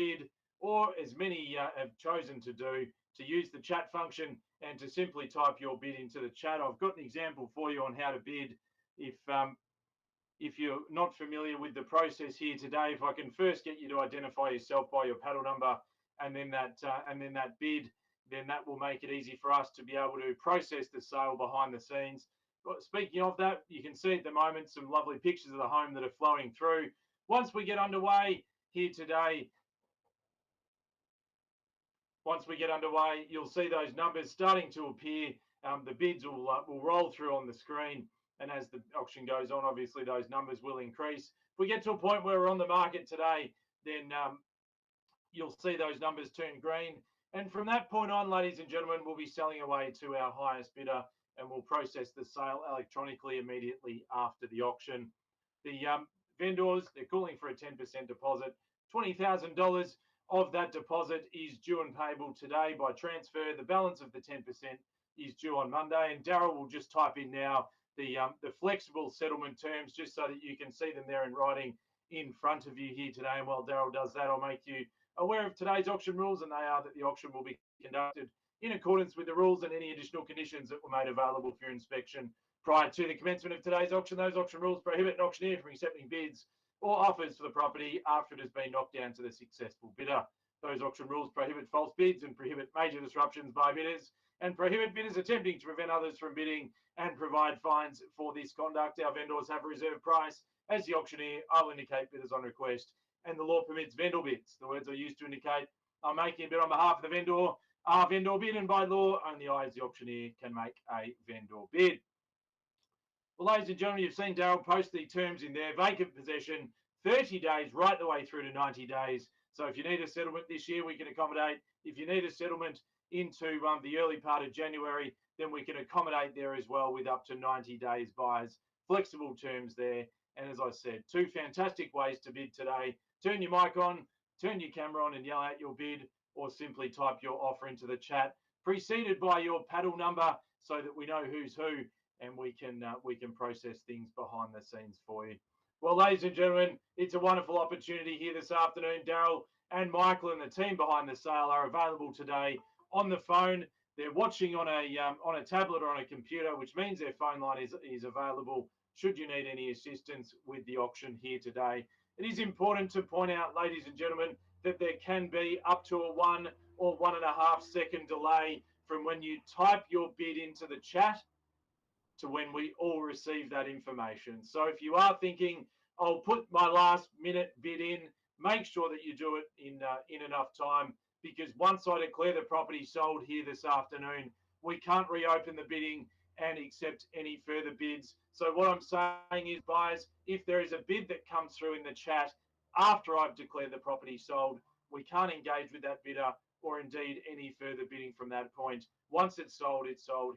bid, or as many have chosen to do, to use the chat function and to simply type your bid into the chat. I've got an example for you on how to bid. If you're not familiar with the process here today, if I can first get you to identify yourself by your paddle number and then that bid, then that will make it easy for us to be able to process the sale behind the scenes. But speaking of that, you can see at the moment some lovely pictures of the home that are flowing through. Once we get underway here today, you'll see those numbers starting to appear. The bids will roll through on the screen, and as the auction goes on, obviously those numbers will increase. If we get to a point where we're on the market today, then you'll see those numbers turn green. And from that point on, ladies and gentlemen, we'll be selling away to our highest bidder, and we'll process the sale electronically immediately after the auction. The vendors, they're calling for a 10% deposit. $20,000 of that deposit is due and payable today by transfer. The balance of the 10% is due on Monday. And Darryl will just type in now the flexible settlement terms, just so that you can see them there in writing in front of you here today. And while Darryl does that, I'll make you aware of today's auction rules, and they are that the auction will be conducted in accordance with the rules and any additional conditions that were made available for your inspection prior to the commencement of today's auction. Those auction rules prohibit an auctioneer from accepting bids or offers for the property after it has been knocked down to the successful bidder. Those auction rules prohibit false bids and prohibit major disruptions by bidders, and prohibit bidders attempting to prevent others from bidding and provide fines for this conduct. Our vendors have a reserve price. As the auctioneer, I'll indicate bidders on request, and the law permits vendor bids. The words I used to indicate I'm making a bid on behalf of the vendor are vendor bid, and by law, only I as the auctioneer can make a vendor bid. Well, ladies and gentlemen, you've seen Darryl post the terms in there. Vacant possession, 30 days right the way through to 90 days. So if you need a settlement this year, we can accommodate. If you need a settlement into the early part of January, then we can accommodate there as well with up to 90 days buyers. Flexible terms there. And as I said, two fantastic ways to bid today. Turn your mic on, turn your camera on and yell out your bid, or simply type your offer into the chat, preceded by your paddle number so that we know who's who, and we can process things behind the scenes for you. Well, ladies and gentlemen, it's a wonderful opportunity here this afternoon. Darryl and Michael and the team behind the sale are available today on the phone. They're watching on a tablet or on a computer, which means their phone line is available should you need any assistance with the auction here today. It is important to point out, ladies and gentlemen, that there can be up to a 1 or 1.5 second delay from when you type your bid into the chat to when we all receive that information. So if you are thinking, I'll put my last minute bid in, make sure that you do it in enough time, because once I declare the property sold here this afternoon, we can't reopen the bidding and accept any further bids. So what I'm saying is, buyers, if there is a bid that comes through in the chat after I've declared the property sold, we can't engage with that bidder or indeed any further bidding from that point. Once it's sold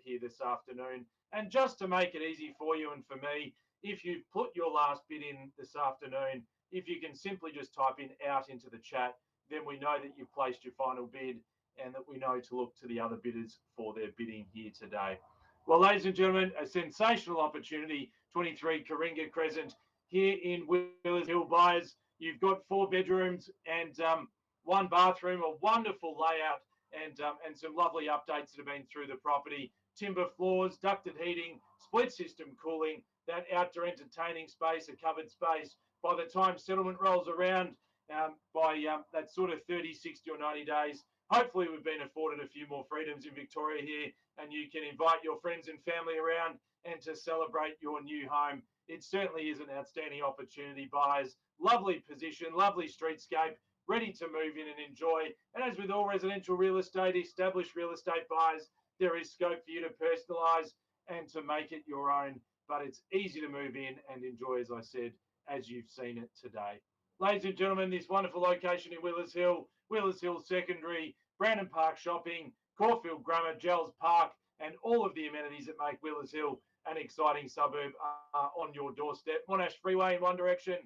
here this afternoon. And just to make it easy for you and for me, if you've put your last bid in this afternoon, if you can simply just type in out into the chat, then we know that you've placed your final bid and that we know to look to the other bidders for their bidding here today. Well, ladies and gentlemen, a sensational opportunity, 23 Kooringa Crescent here in Wheelers Hill. Buyers, you've got 4 bedrooms and 1 bathroom, a wonderful layout, and some lovely updates that have been through the property. Timber floors, ducted heating, split system cooling, that outdoor entertaining space, a covered space. By the time settlement rolls around, by that sort of 30, 60 or 90 days, hopefully we've been afforded a few more freedoms in Victoria here, and you can invite your friends and family around and to celebrate your new home. It certainly is an outstanding opportunity, buyers. Lovely position, lovely streetscape, ready to move in and enjoy. And as with all residential real estate, established real estate buyers, there is scope for you to personalise and to make it your own. But it's easy to move in and enjoy, as I said, as you've seen it today. Ladies and gentlemen, this wonderful location in Wheelers Hill Secondary, Brandon Park Shopping, Caulfield Grammar, Gels Park, and all of the amenities that make Wheelers Hill an exciting suburb are on your doorstep. Monash Freeway in one direction,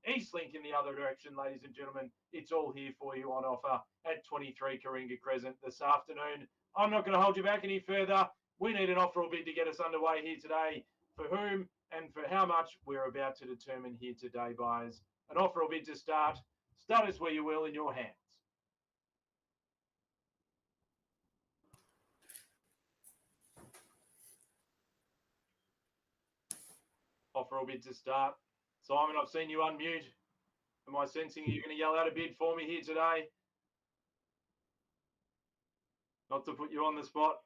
Eastlink in the other direction, ladies and gentlemen. It's all here for you on offer at 23 Kooringa Crescent this afternoon. I'm not going to hold you back any further. We need an offer or bid to get us underway here today. For whom and for how much, we're about to determine here today, buyers. An offer or bid to start. Start us where you will in your hands. Offer or bid to start. Simon, I've seen you unmute. Am I sensing you're going to yell out a bid for me here today? Not to put you on the spot.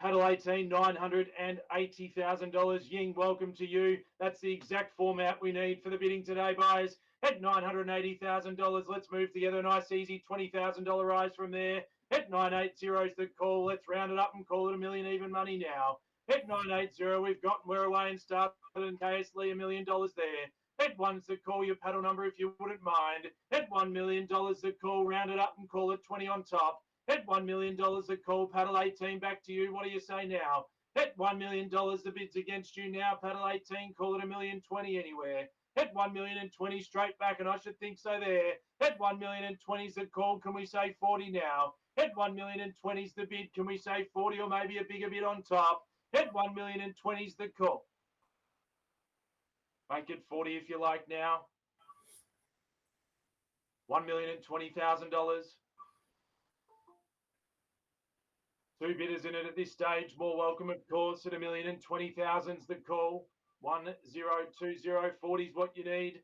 Paddle 18, $980,000. Ying, welcome to you. That's the exact format we need for the bidding today, buyers. At $980,000, let's move together. Nice, easy $20,000 rise from there. At 980 is the call. Let's round it up and call it $1 million even money now. At 980, we've gotten we're away and started in KSL $1 million there. At one's the call, your paddle number if you wouldn't mind. At $1 million the call, round it up and call it 20 on top. At $1 million the call, paddle 18 back to you. What do you say now? At $1 million the bid's against you now. Paddle 18, call it $1,020,000 anywhere. At $1,020,000 straight back, and I should think so there. At $1,020,000 the call, can we say 40 now? At $1,020,000 the bid, can we say 40 or maybe a bigger bid on top? At $1,020,000 the call. Make it 40 if you like now. $1,020,000. Two bidders in it at this stage. More welcome, of course, at $1,020,000's the call. 1020 40 is what you need.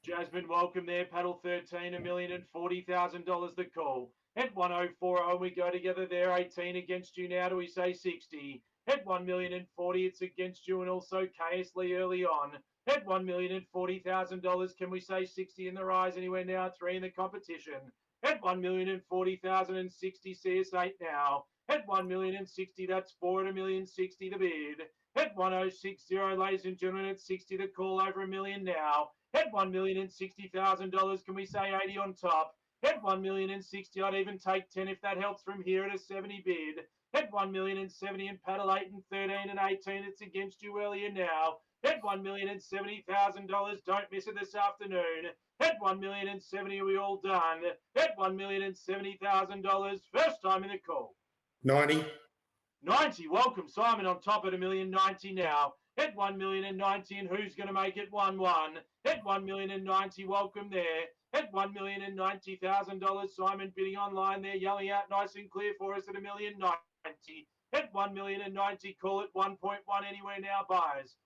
Jasmine, welcome there. Paddle 13, $1,040,000 the call. At 1040 we go together there. 18 against you now. Do we say 60? At $1,040,000 it's against you and also KSL early on. At $1,040,000, can we say 60 in the rise anywhere now? 3 in the competition. At $1,040,000 and 60 CS8 now. At $1,060,000, that's 4 at $1,060,000 the bid. At 1060, ladies and gentlemen, at 60 the call over $1 million now. At $1,060,000, can we say 80 on top? At $1,060,000, I'd even take 10 if that helps from here at a 70 bid. At $1,070,000 and paddle 8 and 13 and 18, it's against you earlier now. At $1,070,000, don't miss it this afternoon. At $1,070,000, are we all done? At $1,070,000, first time in the call. 90. 90, welcome Simon on top at $1,090,000 now. At $1,090,000, and who's going to make it 1-1? At $1,090,000, welcome there. At $1,090,000, Simon bidding online there, yelling out nice and clear for us at $1,090,000. At $1,090,000, call it 1.1 anywhere now, buyers.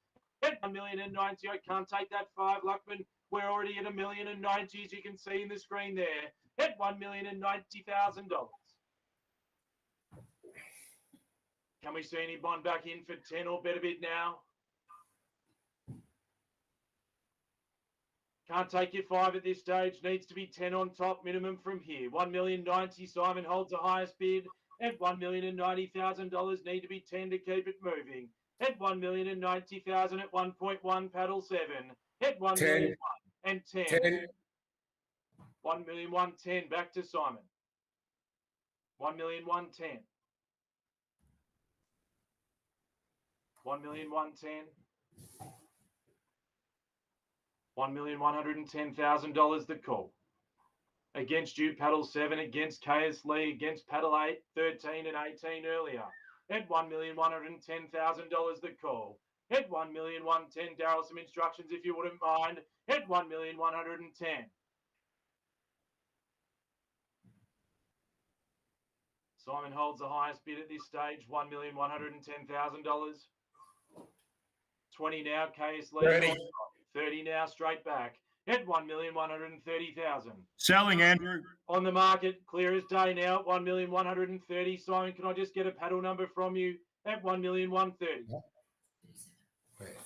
At $1,090,000, I can't take that 5, Luckman. We're already at $1,090,000, as you can see in the screen there. At $1,090,000. Can we see any bond back in for 10 or better bid now? Can't take your 5 at this stage. Needs to be 10 on top minimum from here. $1,090,000. Simon holds the highest bid. At $1,090,000, need to be 10 to keep it moving. At $1,090,000 at 1.1, paddle 7. At $1,000,001 and 10. 10. $1,000,001 back to Simon. $1,000,001 $1,000,001 $1,110,000 the call. Against you, paddle 7, against KSL, against paddle 8, 13 and 18 earlier. At $1,110,000 the call. At $1,110,000, Darryl, some instructions if you wouldn't mind. At $1,110,000. Simon holds the highest bid at this stage, $1,110,000. 20 now, KSL. 30. 30 now, straight back. At $1,130,000. Selling, Andrew. On the market, clear as day now at $1,130,000. Simon, can I just get a paddle number from you? At $1,130,000.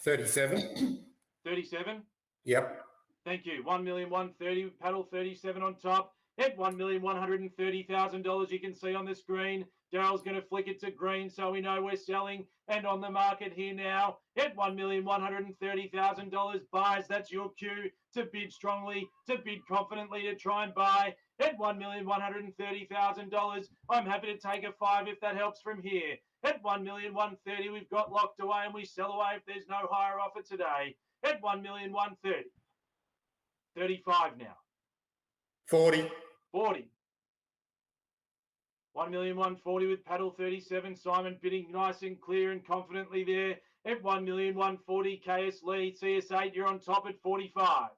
37. 37? Yep. Thank you. $1,130,000, paddle 37 on top. At $1,130,000, you can see on the screen. Darryl's going to flick it to green so we know we're selling. And on the market here now, at $1,130,000, buys, that's your cue to bid strongly, to bid confidently, to try and buy. At $1,130,000, I'm happy to take a 5 if that helps from here. At $1,130,000, we've got locked away and we sell away if there's no higher offer today. At $1,130,000. 35 now. 40. 40. $1,140,000 with paddle 37. Simon bidding nice and clear and confidently there at $1,140,000. KSL, CS8, you're on top at 45.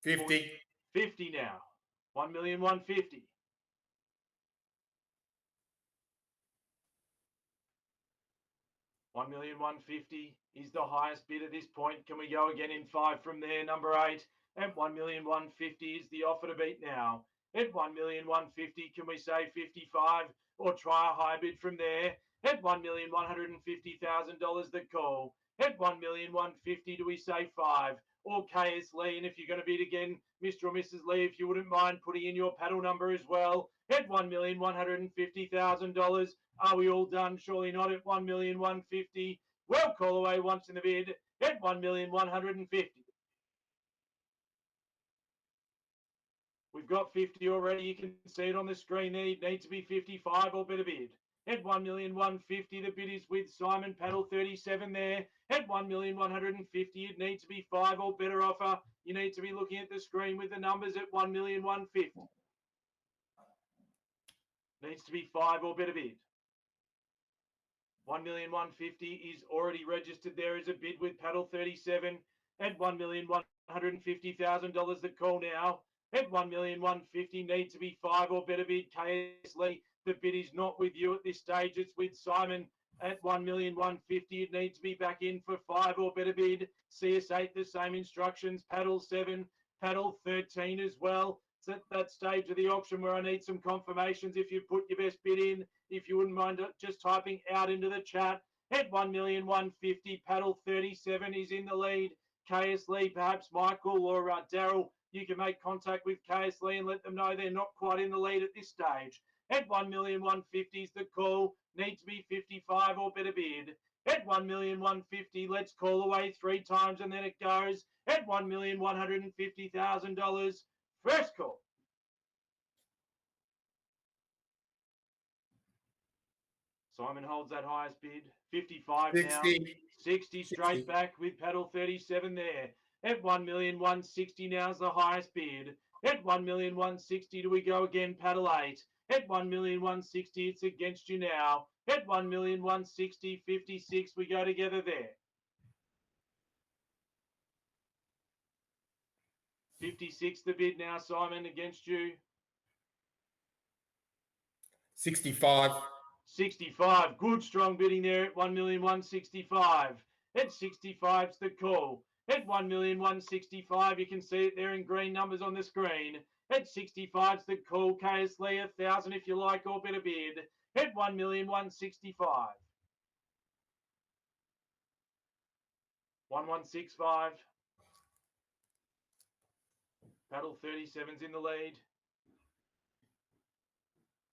50. 50 now. $1,150,000. 1,150,000 is the highest bid at this point. Can we go again in 5 from there? Number 8 at 1,150,000 is the offer to beat now. At 1,150,000, can we say 55 or try a high bid from there? At $1,150,000 the call. At 1,150,000, do we say 5 or KS Lee? And if you're going to bid again, Mr. or Mrs. Lee, if you wouldn't mind putting in your paddle number as well. At $1,150,000. Are we all done? Surely not. At 1,150,000. Well, call away once in the bid at 1,150,000. We've got 50 already. You can see it on the screen there. You need to be 55 or better bid. At 1,150,000, the bid is with Simon Paddle 37 there. At 1,150,000, you'd need to be 5 or better offer. You need to be looking at the screen with the numbers at 1,150,000. Needs to be 5 or better bid. 1,150,000 is already registered there as a bid with Paddle 37 at $1,150,000 the call now. At 1,150,000 needs to be 5 or better bid. KS Lee, the bid is not with you at this stage. It's with Simon at 1,150,000. It needs to be back in for 5 or better bid. CS8, the same instructions. Paddle 7, Paddle 13 as well. It's at that stage of the auction where I need some confirmations. If you put your best bid in, if you wouldn't mind just typing out into the chat. At 1,150,000, Paddle 37 is in the lead. KS Lee, perhaps Michael or Darryl, you can make contact with KS Lee and let them know they're not quite in the lead at this stage. At 1,150,000 is the call. Needs to be 55 or better bid. At 1,150,000, let's call away 3 times and then it goes. At $1,150,000. First call. Simon holds that highest bid. 55 60. now. 60 straight back with Paddle 37 there. At 1,160,000 now is the highest bid. At 1,160,000 do we go again? Paddle 8. At 1,160,000 it's against you now. At 1,160,000, 56 we go together there. 56 the bid now, Simon, against you. 65. 65. Good strong bidding there at 1,165,000. At 65's the call. At 1,165,000, you can see it there in green numbers on the screen. At 65's the call. KS Lee 1,000 if you like or better bid. At 1,165,000. 1,165. Paddle 37's in the lead.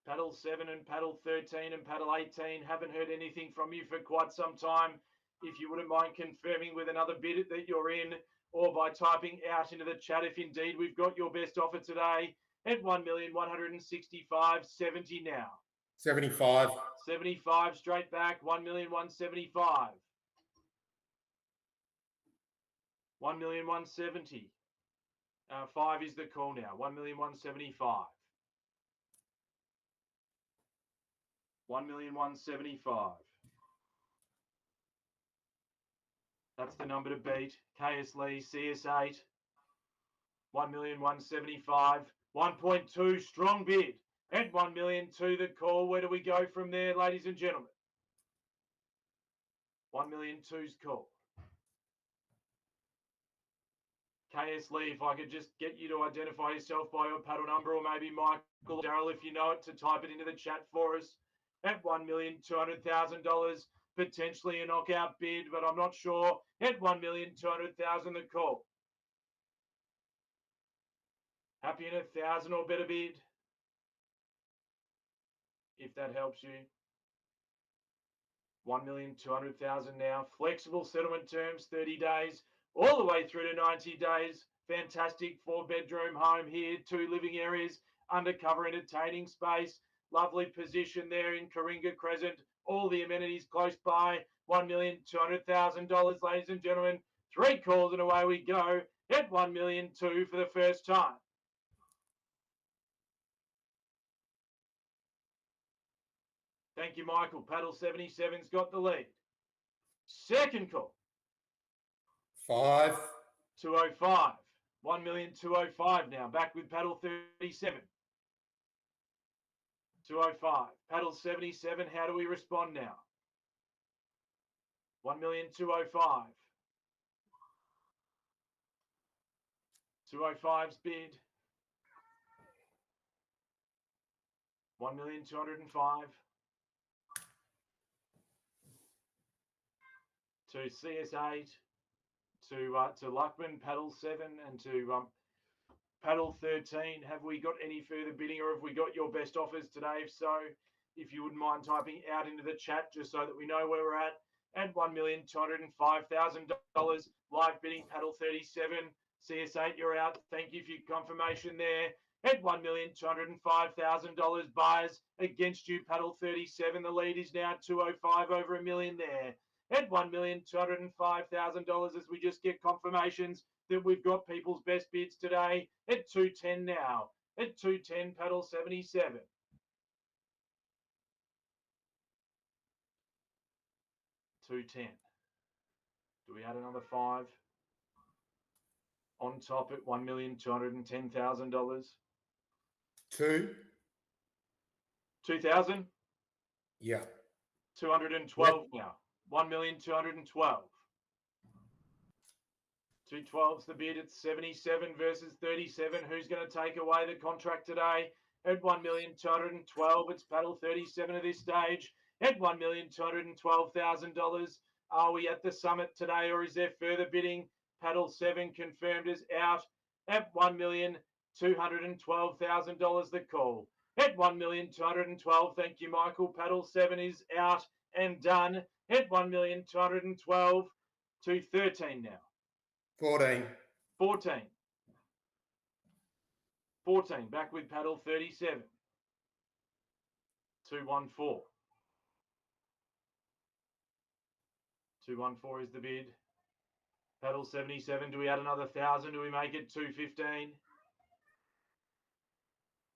Paddle 7 and Paddle 13 and Paddle 18 haven't heard anything from you for quite some time. If you wouldn't mind confirming with another bid that you're in or by typing out into the chat if indeed we've got your best offer today at 1,165,000, 70 now. 75. 75 straight back, 1,175,000. 1,170,000. 5 is the call now. 1,175,000. 1,175,000. That's the number to beat. KS Lee, CS8. 1,175,000. 1.2 strong bid. At 1,200,000 the call. Where do we go from there, ladies and gentlemen? 1,200,000's call. KS Lee, if I could just get you to identify yourself by your paddle number, or maybe Michael or Darryl, if you know it, to type it into the chat for us. At $1,200,000, potentially a knockout bid, but I'm not sure. At $1,200,000 the call. Happy in 1,000 or better bid, if that helps you. 1,200,000 now. Flexible settlement terms, 30 days, all the way through to 90 days. Fantastic 4-bedroom home here, 2 living areas, undercover entertaining space. Lovely position there in Kooringa Crescent. All the amenities close by. $1,200,000, ladies and gentlemen. 3 calls and away we go at $1,200,000 for the first time. Thank you, Michael. Paddle 77's got the lead. Second call. 5. 205. 1,205,000 now. Back with Paddle 37. 205. Paddle 77. How do we respond now? 1,205,000. 205's bid. 1,205,000. To CS8, to Luckman, paddle 7, and to paddle 13. Have we got any further bidding, or have we got your best offers today? If so, if you wouldn't mind typing out into the chat just so that we know where we're at $1,205,000 live bidding, paddle 37. CS8, you're out. Thank you for your confirmation there. At $1,205,000 buyers against you, paddle 37. The lead is now 205 over $1 million there. At $1,205,000 as we just get confirmations that we've got people's best bids today at 210 now. At 210, paddle 77. 210. Do we add another 5? On top at $1,210,000. 2. 2,000? Yeah. 212 now. 1,212. 212's the bid at 77 versus 37. Who's going to take away the contract today? At 1,212, it's paddle 37 at this stage. At $1,212,000. Are we at the summit today, or is there further bidding? Paddle 7 confirmed as out at $1,212,000 the call. At $1,212,000, thank you, Michael. Paddle 7 is out and done at $1,212,000 to 13 now. 14. 14. 14, back with paddle 37. 214. 214 is the bid. Paddle 77, do we add another 1,000? Do we make it 215?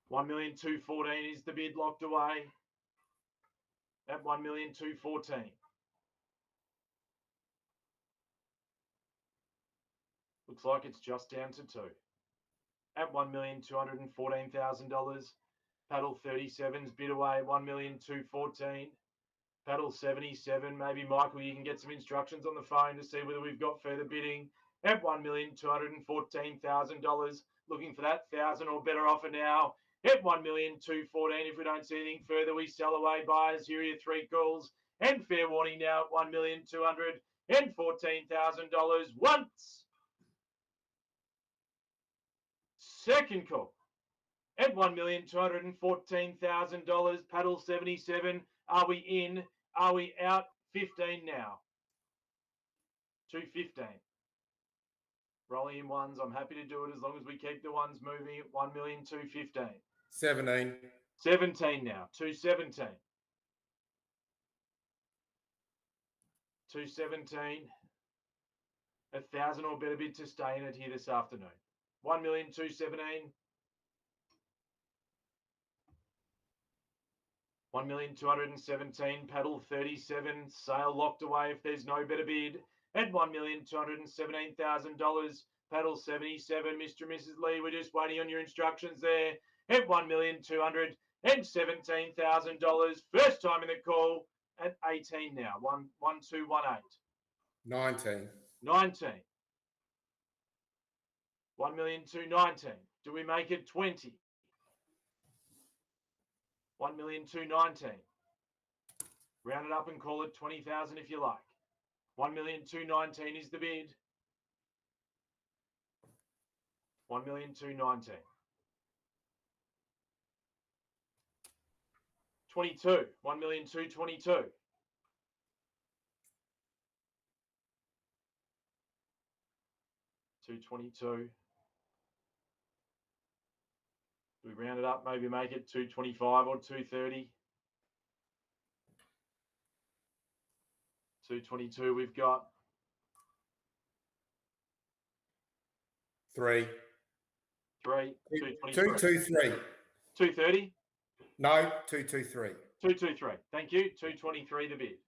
1,214 is the bid locked away at 1,214. Looks like it's just down to 2. At $1,214,000. Paddle 37's bid away at 1,214,000. Paddle 77, maybe Michael, you can get some instructions on the phone to see whether we've got further bidding at $1,214,000. Looking for that 1,000 or better offer now at $1,214,000. If we don't see anything further, we sell away buyers. Here are your 3 calls. And fair warning now at $1,214,000 once. Second call at $1,214,000. Paddle 77. Are we in? Are we out? 15 now. 215. Rolling in ones. I'm happy to do it as long as we keep the ones moving at 1,215,000. 17. 17 now. 217. 217. 1,000 or better bid to stay in it here this afternoon. 1,217,000. 1,217,000, paddle 37, sale locked away if there's no better bid at $1,217,000, paddle 77, Mr. and Mrs. Lee, we're just waiting on your instructions there at $1,217,000, first time in the call at 18 now, 1218. 19. 19. 1,219,000, do we make it 20? 1,219,000. Round it up and call it 20,000 if you like. 1,219,000 is the bid. 1,219,000. 22. 1,222,000. 222. We round it up, maybe make it 225 or 230. 222 we've got. 3. 3. 223. 230. No, 223. 223. Thank you. 223 the bid.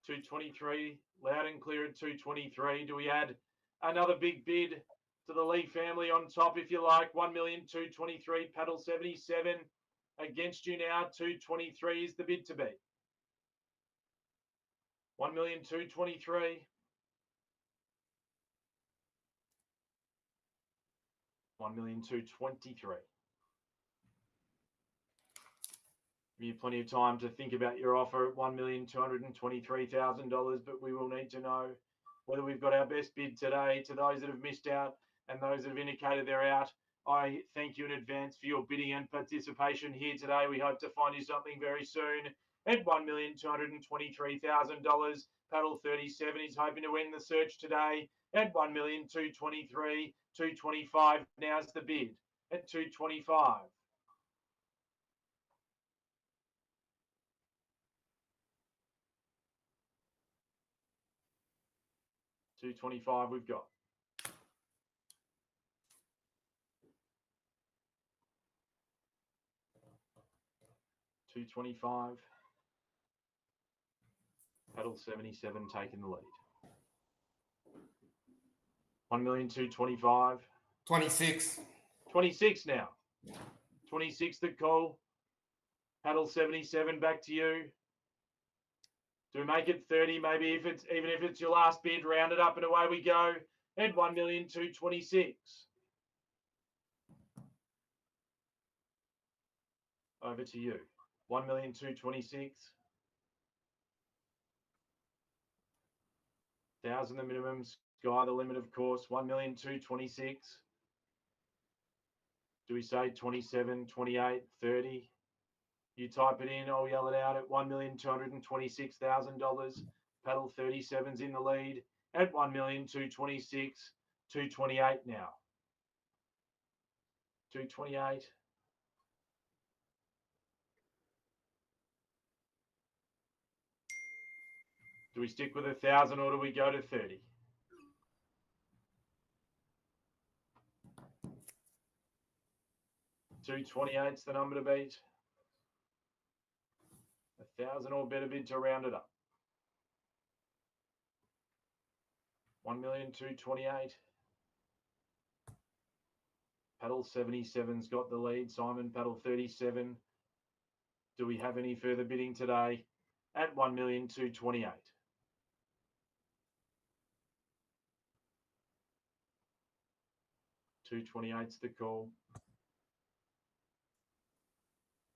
223, loud and clear at 223. Do we add another big bid to the Lee family on top, if you like? 1,223,000, paddle 77 against you now. 223 is the bid to be. 1,223,000. 1,223,000. Give you plenty of time to think about your offer at $1,223,000, but we will need to know whether we've got our best bid today. To those that have missed out and those that have indicated they're out, I thank you in advance for your bidding and participation here today. We hope to find you something very soon. At $1,223,000, Paddle 37 is hoping to win the search today. At $1,223,000, 225. Now's the bid at 225. $225 we've got. $225. Paddle 77 taking the lead. 1,225,000. 26. 26 now. 26 the call. Paddle 77 back to you. Do we make it 30? Maybe even if it's your last bid, round it up and away we go. At 1,226,000. Over to you. 1,226,000. 1,000 the minimum. Sky the limit, of course. 1,226,000. Do we say 27, 28, 30? You type it in, I'll yell it out at $1,226,000. Paddle 37's in the lead at 1,226,000. 228 now. 228. Do we stick with 1,000 or do we go to 30? $228's the number to beat. 1,000 or better bid to round it up. 1,228,000. Paddle 77's got the lead. Simon, Paddle 37. Do we have any further bidding today? At 1,228,000. 228's the call.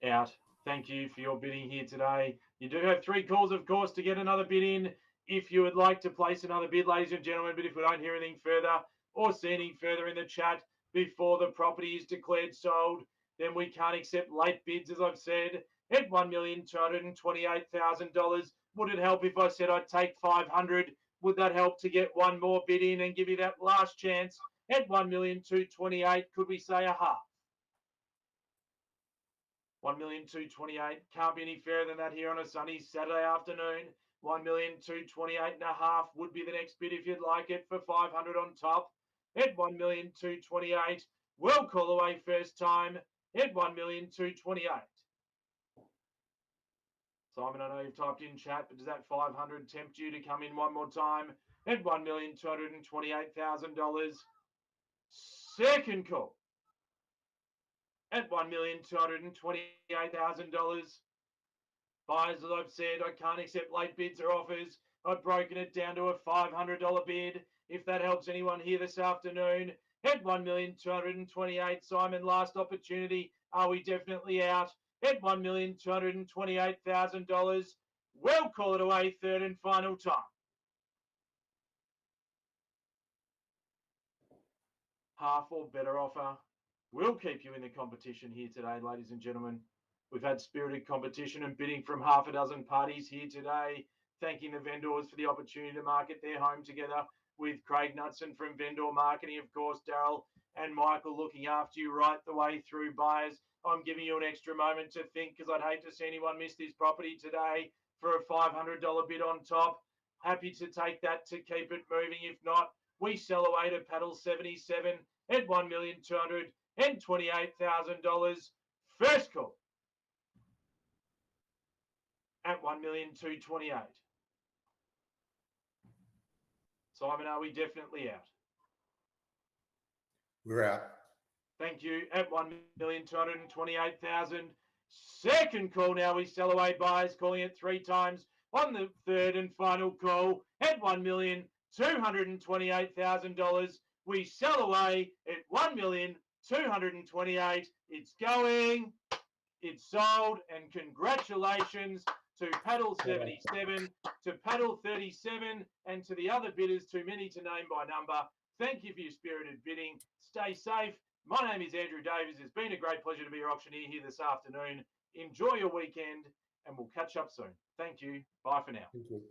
Out. Thank you for your bidding here today. You do have 3 calls, of course, to get another bid in if you would like to place another bid, ladies and gentlemen. But if we don't hear anything further or see anything further in the chat before the property is declared sold, then we can't accept late bids, as I've said, at $1,228,000. Would it help if I said I'd take 500? Would that help to get one more bid in and give you that last chance at 1,228,000? Could we say a half? 1,228,000. Can't be any fairer than that here on a sunny Saturday afternoon. 1,228,500 would be the next bid if you'd like it for 500 on top. At 1,228,000. Well, call away first time at 1,228,000. Simon, I know you've typed in chat, but does that 500 tempt you to come in one more time at $1,228,000? Second call at $1,228,000. Buyers, as I've said, I can't accept late bids or offers. I've broken it down to a $500 bid. If that helps anyone here this afternoon, at $1,228,000. Simon, last opportunity. Are we definitely out? At $1,228,000. We'll call it away third and final time. Half or better offer. We'll keep you in the competition here today, ladies and gentlemen. We've had spirited competition and bidding from half a dozen parties here today. Thanking the vendors for the opportunity to market their home together with Craig Knudsen from Vendor Marketing, of course, Darryl and Michael looking after you right the way through. Buyers, I'm giving you an extra moment to think because I'd hate to see anyone miss this property today for a $500 bid on top. Happy to take that to keep it moving. If not, we sell away to Paddle 77 at $1,228,000. First call at $1,228,000. Simon, are we definitely out? We're out. Thank you. At $1,228,000. Second call now. We sell away. Buyers calling it 3 times. On the third and final call, at $1,228,000, we sell away at $1,228,000. It's going. It's sold, and congratulations to Paddle 77, to Paddle 37, and to the other bidders, too many to name by number. Thank you for your spirited bidding. Stay safe. My name is Andrew Davies. It's been a great pleasure to be your auctioneer here this afternoon. Enjoy your weekend, and we'll catch up soon. Thank you. Bye for now. Thank you.